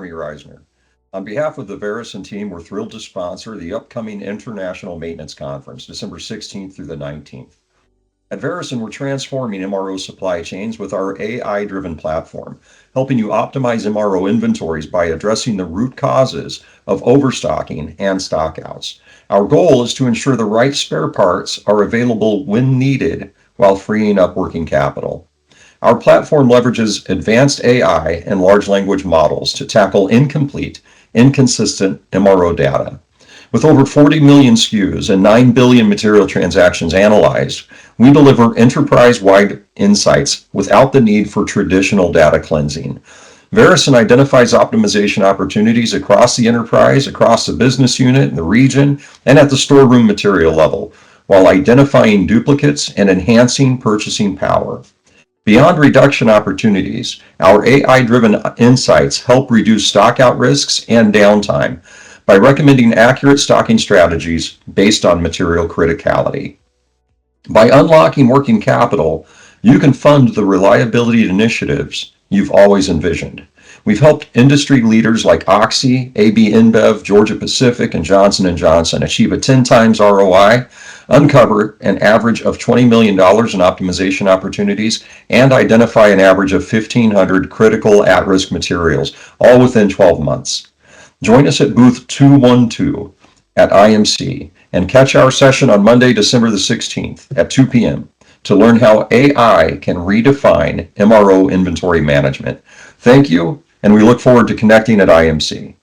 Jeremy Reisner. On behalf of the Verusen team, we're thrilled to sponsor the upcoming International Maintenance Conference, December 16th through the 19th. At Verusen, we're transforming MRO supply chains with our AI-driven platform, helping you optimize MRO inventories by addressing the root causes of overstocking and stockouts. Our goal is to ensure the right spare parts are available when needed while freeing up working capital. Our platform leverages advanced AI and large language models to tackle incomplete, inconsistent MRO data. With over 40 million SKUs and 9 billion material transactions analyzed, we deliver enterprise-wide insights without the need for traditional data cleansing. Verusen identifies optimization opportunities across the enterprise, across the business unit, the region, and at the storeroom material level, while identifying duplicates and enhancing purchasing power. Beyond reduction opportunities, our AI-driven insights help reduce stockout risks and downtime by recommending accurate stocking strategies based on material criticality. By unlocking working capital, you can fund the reliability initiatives you've always envisioned. We've helped industry leaders like Oxy, AB InBev, Georgia Pacific, and Johnson & Johnson achieve a 10 times ROI, uncover an average of $20 million in optimization opportunities, and identify an average of 1,500 critical at-risk materials, all within 12 months. Join us at booth 212 at IMC and catch our session on Monday, December the 16th at 2 p.m. to learn how AI can redefine MRO inventory management. Thank you, and we look forward to connecting at IMC.